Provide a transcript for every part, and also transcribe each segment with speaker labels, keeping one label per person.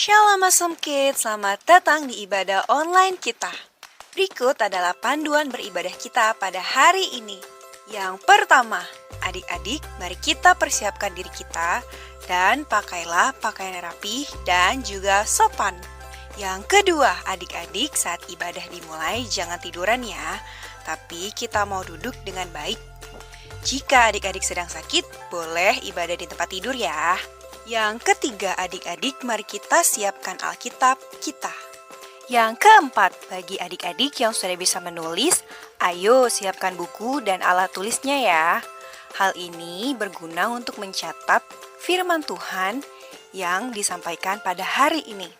Speaker 1: Shalom Awesome Kids, selamat datang di ibadah online kita. Berikut adalah panduan beribadah kita pada hari ini. Yang pertama, adik-adik, mari kita persiapkan diri kita dan pakailah pakaian yang rapih dan juga sopan. Yang kedua, adik-adik, saat ibadah dimulai jangan tiduran ya, tapi kita mau duduk dengan baik. Jika adik-adik sedang sakit, boleh ibadah di tempat tidur ya. Yang ketiga, adik-adik, mari kita siapkan Alkitab kita. Yang keempat, bagi adik-adik yang sudah bisa menulis, ayo siapkan buku dan alat tulisnya ya. Hal ini berguna untuk mencatat firman Tuhan yang disampaikan pada hari ini.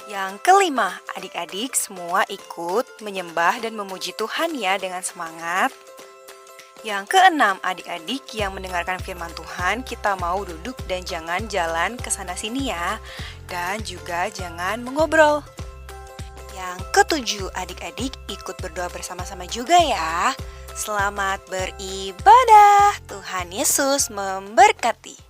Speaker 1: Yang kelima, adik-adik semua ikut menyembah dan memuji Tuhan ya dengan semangat. Yang keenam, adik-adik yang mendengarkan firman Tuhan, kita mau duduk dan jangan jalan ke sana sini ya. Dan juga jangan mengobrol. Yang ketujuh, adik-adik ikut berdoa bersama-sama juga ya. Selamat beribadah. Tuhan Yesus memberkati.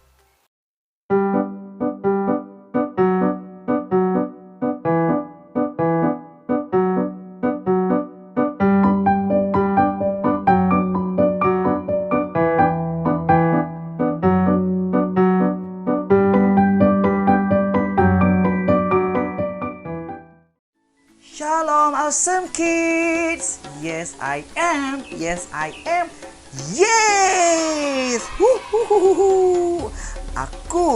Speaker 2: Shalom Awesome Kids. Yes I am. Yes I am. Yes. Aku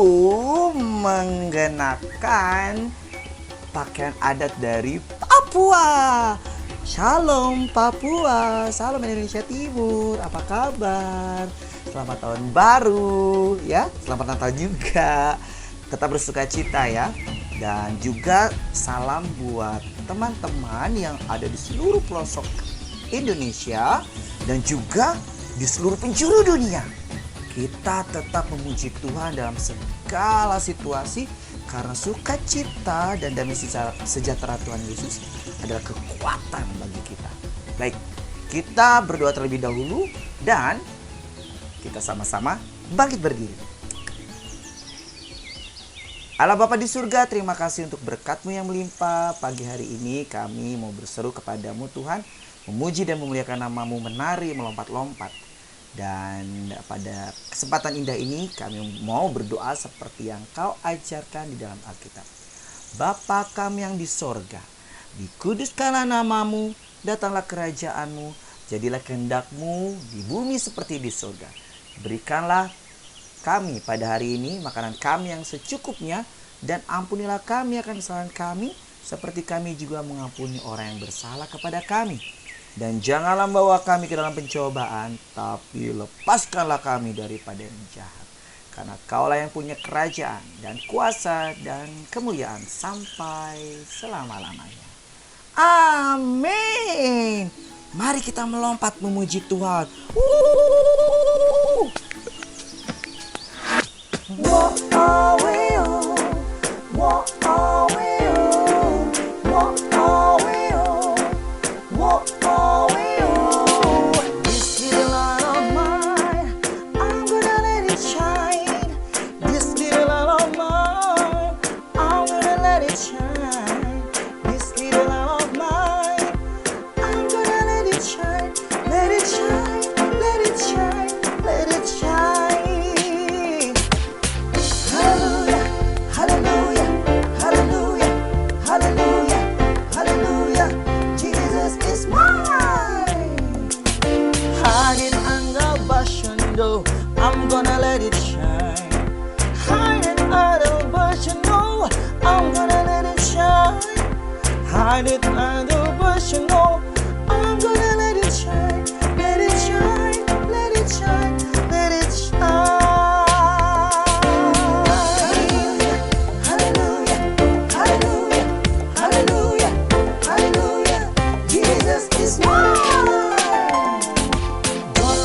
Speaker 2: mengenakan pakaian adat dari Papua. Shalom Papua. Salam Indonesia Timur. Apa kabar? Selamat tahun baru ya. Selamat Natal juga. Tetap bersuka cita ya. Dan juga salam buat teman-teman yang ada di seluruh pelosok Indonesia dan juga di seluruh penjuru dunia. Kita tetap memuji Tuhan dalam segala situasi karena sukacita dan damai sejahtera Tuhan Yesus adalah kekuatan bagi kita. Baik, kita berdoa terlebih dahulu dan kita sama-sama bangkit berdiri. Allah Bapa di surga, terima kasih untuk berkat-Mu yang melimpah. Pagi hari ini kami mau berseru kepadamu Tuhan, memuji dan memuliakan nama-Mu, menari, melompat-lompat. Dan pada kesempatan indah ini kami mau berdoa seperti yang Kau ajarkan di dalam Alkitab. Bapa kami yang di sorga, dikuduskanlah nama-Mu, datanglah kerajaan-Mu, jadilah kehendak-Mu di bumi seperti di sorga. Berikanlah kami pada hari ini makanan kami yang secukupnya, dan ampunilah kami akan kesalahan kami seperti kami juga mengampuni orang yang bersalah kepada kami. Dan janganlah membawa kami ke dalam pencobaan, tapi lepaskanlah kami daripada yang jahat. Karena Kaulah yang punya kerajaan dan kuasa dan kemuliaan sampai selama-lamanya. Amin. Mari kita melompat memuji Tuhan. What are we on? What are we on? What are we on? What are we on? This little light of mine, I'm gonna let it shine. This little light of mine, I'm gonna let it shine. This little light of mine, I'm gonna let it shine. Let it shine, let it shine, let it shine. I'm gonna let it shine. Hide it under, but you know I'm gonna let it shine. Hide it under, but you know I'm gonna let it shine. Let it shine, let it shine, let it shine. Hallelujah, hallelujah, hallelujah, hallelujah. Jesus is mine. Don't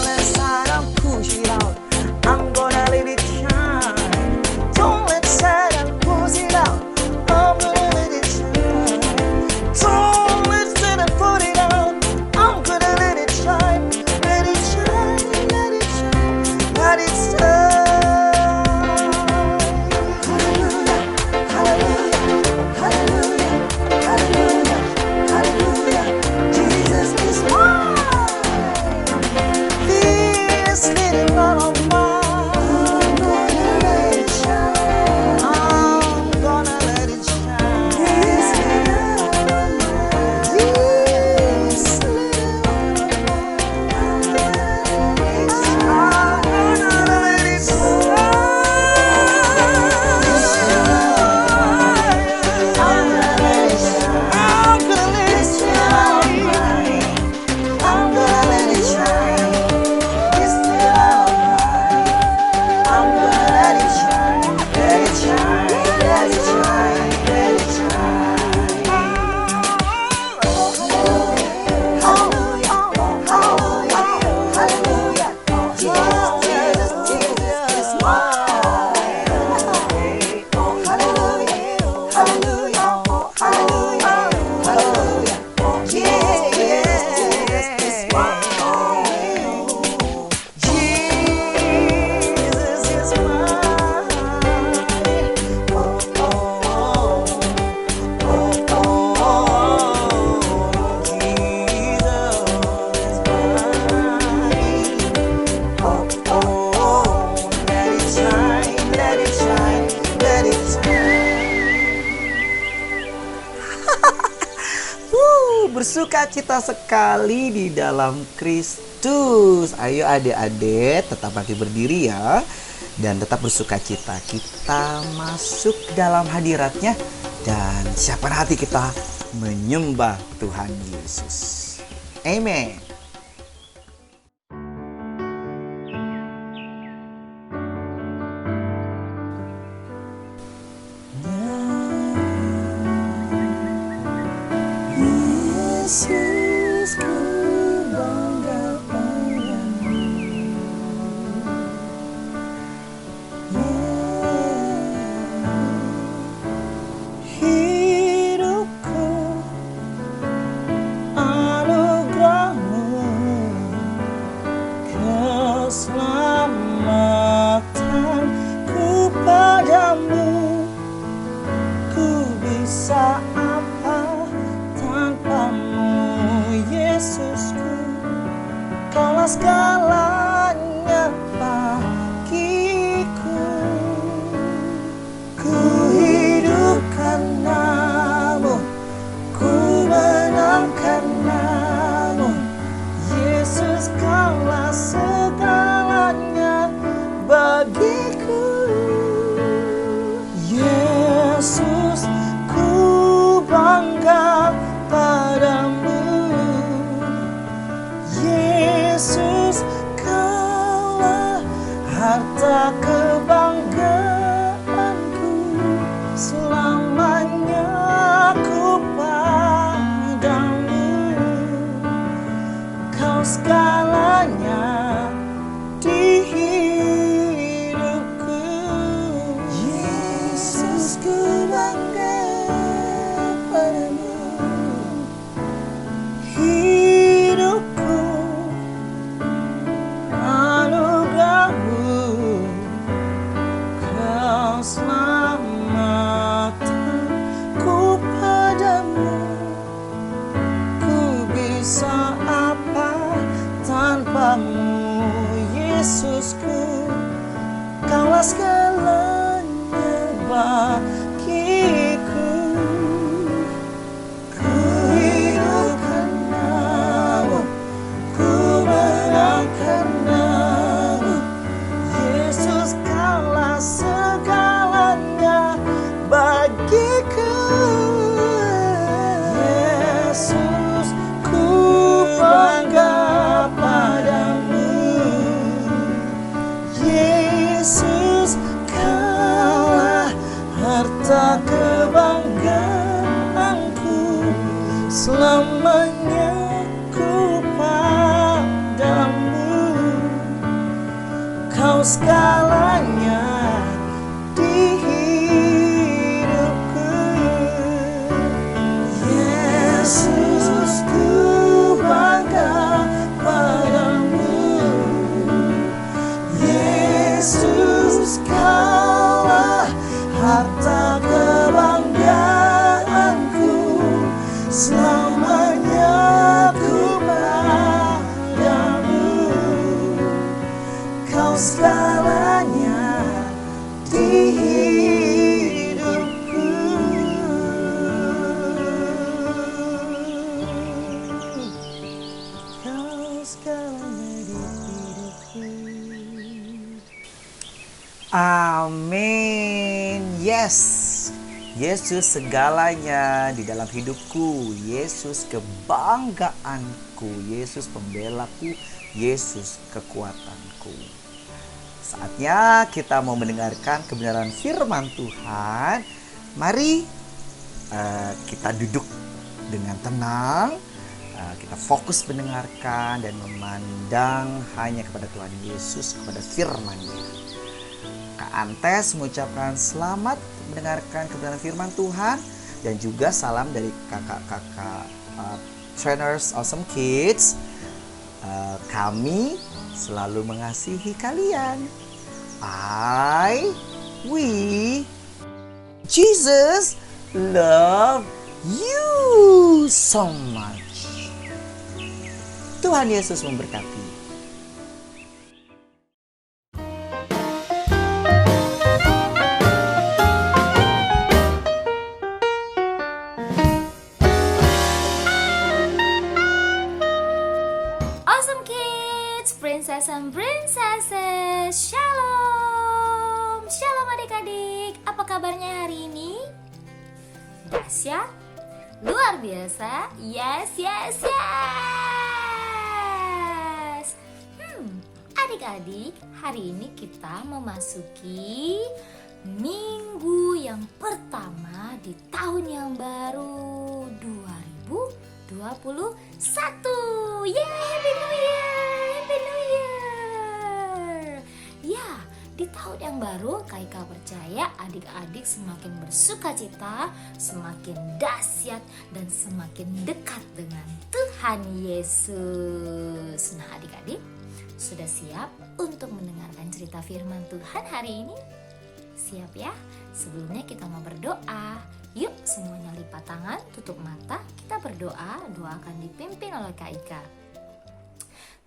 Speaker 2: bersukacita sekali di dalam Kristus. Ayo adik-adik tetap bangkit berdiri ya. Dan tetap bersukacita. Kita masuk dalam hadiratnya. Dan siapkan hati kita menyembah Tuhan Yesus. Amen. Yesus, ku bangga padamu. Hidupku anugerah-Mu, keselamatanku padamu. Ku bisa apa tanpamu, Yesusku? Kaulah segalanya bagiku. Ku hidup karenamu, ku menang karenamu. Yesus, kaulah segalanya bagiku. Yesus, ku bangga padamu. Yesus, kaulah harta kebanggaanku. Selamanya ku padamu. Kau segalanya di hidupku. Yesus, ku bangga padamu. Hidupku anugerah-Mu, keselamatanku padamu. Ku bisa apa tanpamu, Yesusku? Kaulah segalanya bagiku. Ku hidup karenamu, ku menang karenamu. Yesus, kaulah segalanya bagiku. Yesus, ku bangga padamu. Yesus, kaulah harta kebanggaanku. Selamanya ku padamu. Kau segalanya di hidupku. Yesus, ku bangga padamu. Yesus, kaulah harta kebanggaanku. Selamanya ku padamu. Kau segalanya di hidupku. Kau segalanya di hidupku. Amin. Yes. Yesus segalanya di dalam hidupku. Yesus kebanggaanku. Yesus pembelaku. Yesus kekuatanku. Saatnya kita mau mendengarkan kebenaran firman Tuhan. Mari kita duduk dengan tenang. Kita fokus mendengarkan dan memandang hanya kepada Tuhan Yesus, kepada firman-Nya. Kak Antes mengucapkan selamat mendengarkan kebenaran firman Tuhan. Dan juga salam dari kakak-kakak Trainers Awesome Kids. Kami selalu mengasihi kalian. We, Jesus love you so much. Tuhan Yesus memberkati.
Speaker 3: princess and princesses. Shalom. Shalom adik-adik. Apa kabarnya hari ini? Dahsyat? Luar biasa? Yes. Adik-adik, hari ini kita memasuki minggu yang pertama di tahun yang baru 2021. Yeay, Happy New Year. Ya, di tahun yang baru Kaika percaya adik-adik semakin bersukacita, semakin dahsyat dan semakin dekat dengan Tuhan Yesus. Nah, adik-adik sudah siap untuk mendengarkan cerita firman Tuhan hari ini? Siap ya? Sebelumnya kita mau berdoa. Yuk semuanya lipat tangan, tutup mata, kita berdoa. Doa akan dipimpin oleh Kak Ika.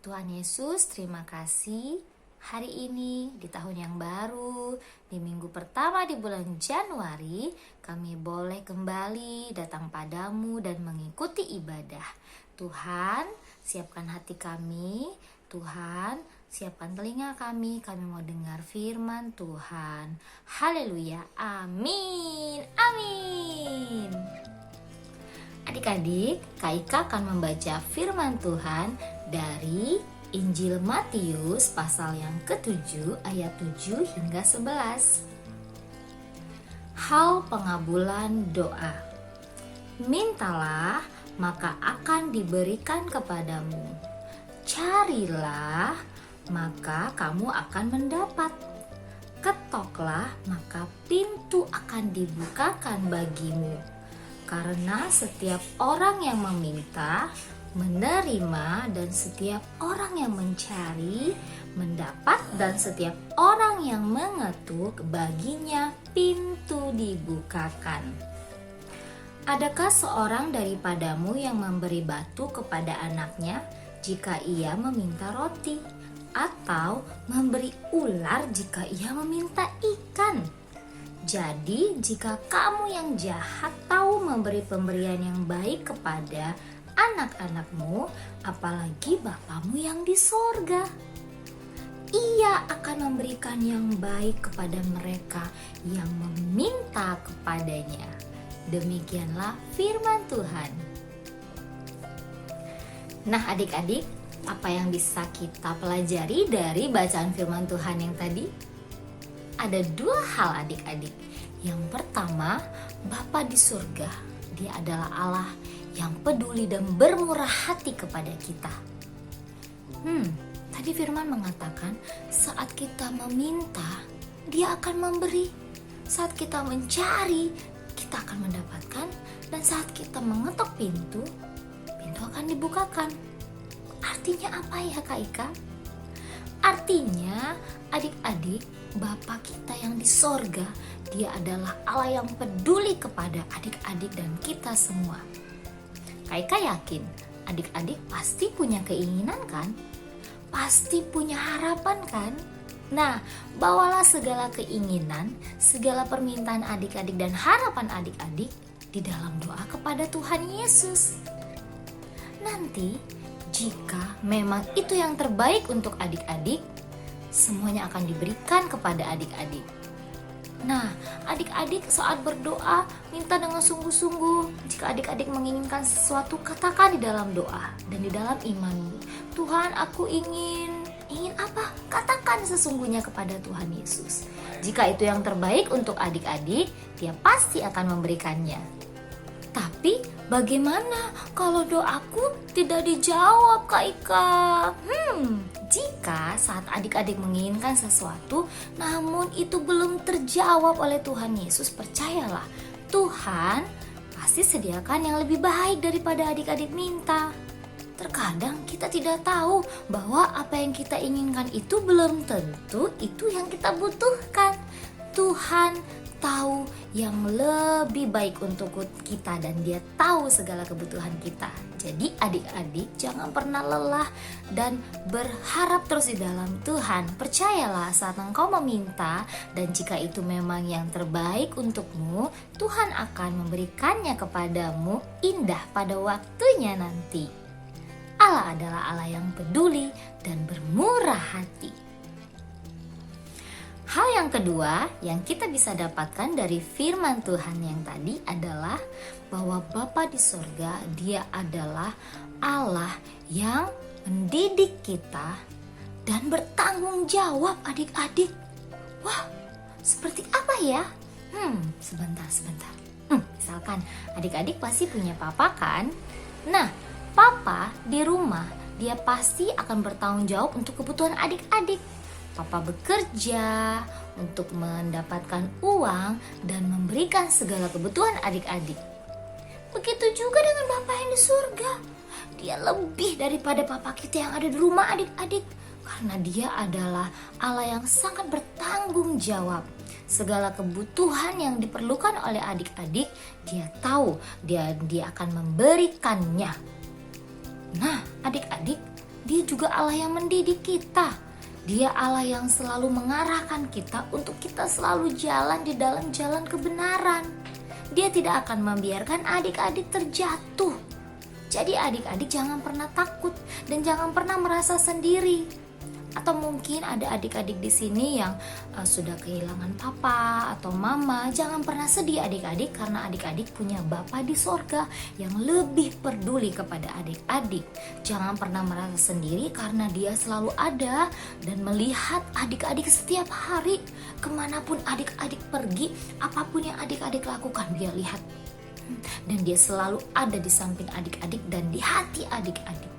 Speaker 3: Tuhan Yesus, terima kasih hari ini di tahun yang baru, di minggu pertama di bulan Januari, kami boleh kembali datang padamu dan mengikuti ibadah. Tuhan, siapkan hati kami. Tuhan, siapkan telinga kami mau dengar firman Tuhan. Haleluya, amin. Adik-adik, Kak Ika akan membaca firman Tuhan dari Injil Matius pasal yang ke-7 ayat 7 hingga 11. Hal pengabulan doa. Mintalah, maka akan diberikan kepadamu. Carilah, maka kamu akan mendapat. Ketoklah, maka pintu akan dibukakan bagimu. Karena setiap orang yang meminta, menerima, dan setiap orang yang mencari, mendapat, dan setiap orang yang mengetuk, baginya pintu dibukakan. Adakah seorang daripadamu yang memberi batu kepada anaknya jika ia meminta roti, atau memberi ular jika ia meminta ikan? Jadi jika kamu yang jahat tahu memberi pemberian yang baik kepada anak-anakmu, apalagi Bapamu yang di sorga, Ia akan memberikan yang baik kepada mereka yang meminta kepadanya. Demikianlah firman Tuhan. Nah adik-adik, apa yang bisa kita pelajari dari bacaan firman Tuhan yang tadi? Ada dua hal adik-adik. Yang pertama, Bapa di surga, Dia adalah Allah yang peduli dan bermurah hati kepada kita. Tadi firman mengatakan saat kita meminta, Dia akan memberi. Saat kita mencari, kita akan mendapatkan. Dan saat kita mengetok pintu akan dibukakan. Artinya apa ya Kak Ika? Artinya adik-adik, Bapa kita yang di sorga, Dia adalah Allah yang peduli kepada adik-adik dan kita semua. Kak Ika yakin adik-adik pasti punya keinginan kan? Pasti punya harapan kan? Nah, bawalah segala keinginan, segala permintaan adik-adik dan harapan adik-adik di dalam doa kepada Tuhan Yesus. Nanti, jika memang itu yang terbaik untuk adik-adik, semuanya akan diberikan kepada adik-adik. Nah, adik-adik saat berdoa, minta dengan sungguh-sungguh. Jika adik-adik menginginkan sesuatu, katakan di dalam doa dan di dalam imanmu. Tuhan, aku ingin apa? Katakan sesungguhnya kepada Tuhan Yesus. Jika itu yang terbaik untuk adik-adik, Dia pasti akan memberikannya. Tapi bagaimana kalau doaku tidak dijawab Kak Ika? Jika saat adik-adik menginginkan sesuatu namun itu belum terjawab oleh Tuhan Yesus, percayalah Tuhan pasti sediakan yang lebih baik daripada adik-adik minta. Terkadang kita tidak tahu bahwa apa yang kita inginkan itu belum tentu itu yang kita butuhkan. Tuhan tahu yang lebih baik untuk kita dan Dia tahu segala kebutuhan kita. Jadi adik-adik jangan pernah lelah dan berharap terus di dalam Tuhan. Percayalah saat engkau meminta dan jika itu memang yang terbaik untukmu, Tuhan akan memberikannya kepadamu indah pada waktunya nanti. Allah kita adalah Allah yang peduli dan bermurah hati. Hal yang kedua yang kita bisa dapatkan dari firman Tuhan yang tadi adalah bahwa Bapa di sorga, Dia adalah Allah yang mendidik kita dan bertanggung jawab adik-adik. Wah, seperti apa ya? Sebentar. Misalkan adik-adik pasti punya papa kan? Nah, papa di rumah, dia pasti akan bertanggung jawab untuk kebutuhan adik-adik. Papa bekerja untuk mendapatkan uang dan memberikan segala kebutuhan adik-adik. Begitu juga dengan Bapa yang di surga. Dia lebih daripada papa kita yang ada di rumah adik-adik. Karena dia adalah Allah yang sangat bertanggung jawab. Segala kebutuhan yang diperlukan oleh adik-adik, dia tahu dia akan memberikannya. Nah, adik-adik, dia juga Allah yang mendidik kita. Dia Allah yang selalu mengarahkan kita untuk kita selalu jalan di dalam jalan kebenaran. Dia tidak akan membiarkan adik-adik terjatuh. Jadi adik-adik jangan pernah takut dan jangan pernah merasa sendiri. Atau mungkin ada adik-adik di sini yang sudah kehilangan papa atau mama. Jangan pernah sedih adik-adik, karena adik-adik punya Bapa di sorga yang lebih peduli kepada adik-adik. Jangan pernah merasa sendiri, karena dia selalu ada dan melihat adik-adik setiap hari. Kemanapun adik-adik pergi, apapun yang adik-adik lakukan, dia lihat. Dan dia selalu ada di samping adik-adik dan di hati adik-adik.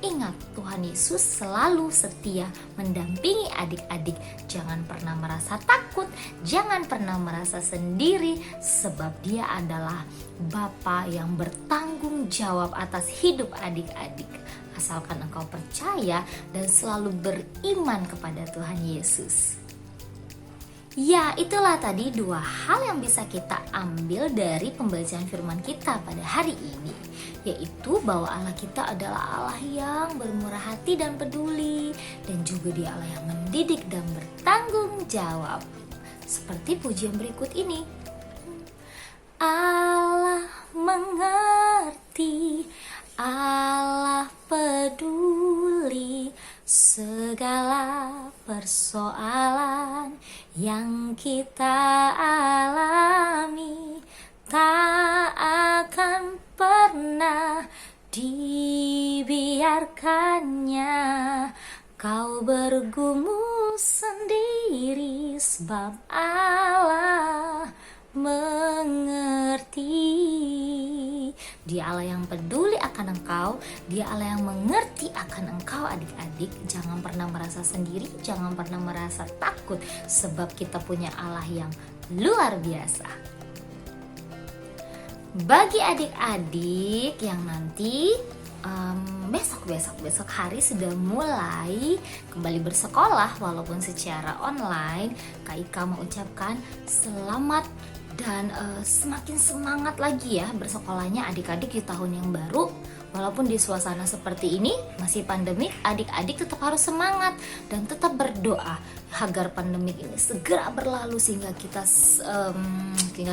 Speaker 3: Ingat, Tuhan Yesus selalu setia mendampingi adik-adik. Jangan pernah merasa takut, jangan pernah merasa sendiri, sebab Dia adalah Bapa yang bertanggung jawab atas hidup adik-adik. Asalkan engkau percaya dan selalu beriman kepada Tuhan Yesus. Ya, itulah tadi dua hal yang bisa kita ambil dari pembacaan firman kita pada hari ini, yaitu bahwa Allah kita adalah Allah yang bermurah hati dan peduli, dan juga Dia Allah yang mendidik dan bertanggung jawab. Seperti pujian berikut ini. Allah mengerti, Allah peduli segala persoalan yang kita alami, tak akan pernah dibiarkannya kau bergumul sendiri, sebab Allah mengerti. Dia Allah yang peduli akan engkau, Dia Allah yang mengerti akan engkau adik-adik. Jangan pernah merasa sendiri, jangan pernah merasa takut, sebab kita punya Allah yang luar biasa. Bagi adik-adik yang nanti besok hari sudah mulai kembali bersekolah walaupun secara online, Kak Ika mengucapkan selamat dan semakin semangat lagi ya bersekolahnya adik-adik di tahun yang baru. Walaupun di suasana seperti ini masih pandemik, adik-adik tetap harus semangat dan tetap berdoa agar pandemik ini segera berlalu sehingga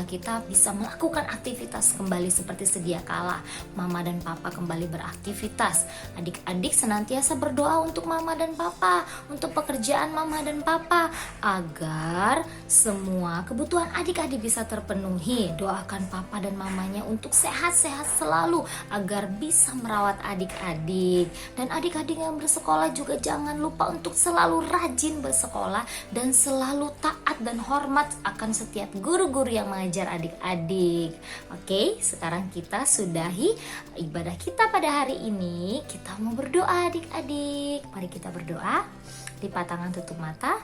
Speaker 3: kita bisa melakukan aktivitas kembali seperti sedia kala. Mama dan papa kembali beraktivitas. Adik-adik senantiasa berdoa untuk mama dan papa, untuk pekerjaan mama dan papa, agar semua kebutuhan adik-adik bisa terpenuhi. Doakan papa dan mamanya untuk sehat-sehat selalu agar bisa merawat adik-adik. Dan adik-adik yang bersekolah juga jangan lupa untuk selalu rajin bersekolah dan selalu taat dan hormat akan setiap guru-guru yang mengajar adik-adik. Oke, sekarang kita sudahi ibadah kita pada hari ini. Kita mau berdoa adik-adik. Mari kita berdoa. Lipat tangan, tutup mata.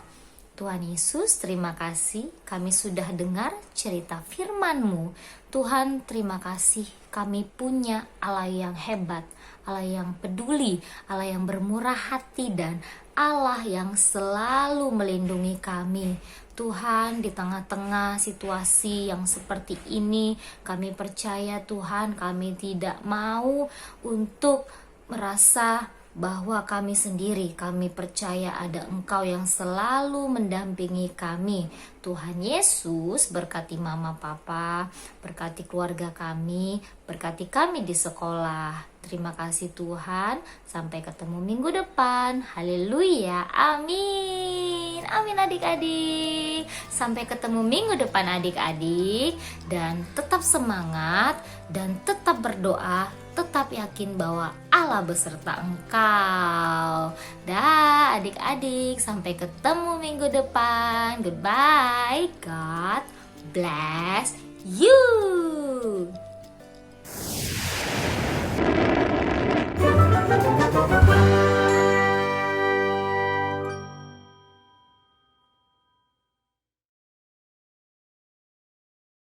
Speaker 3: Tuhan Yesus, terima kasih kami sudah dengar cerita firman-Mu. Tuhan, terima kasih kami punya Allah yang hebat, Allah yang peduli, Allah yang bermurah hati, dan Allah yang selalu melindungi kami. Tuhan, di tengah-tengah situasi yang seperti ini, kami percaya Tuhan, kami tidak mau untuk merasa bahwa kami sendiri, kami percaya ada Engkau yang selalu mendampingi kami. Tuhan Yesus berkati mama papa, berkati keluarga kami, berkati kami di sekolah. Terima kasih Tuhan, sampai ketemu minggu depan. Haleluya, amin. Amin adik-adik. Sampai ketemu minggu depan adik-adik. Dan tetap semangat dan tetap berdoa, tetap yakin bahwa Allah beserta engkau. Dah adik-adik, sampai ketemu minggu depan. Goodbye, God bless you.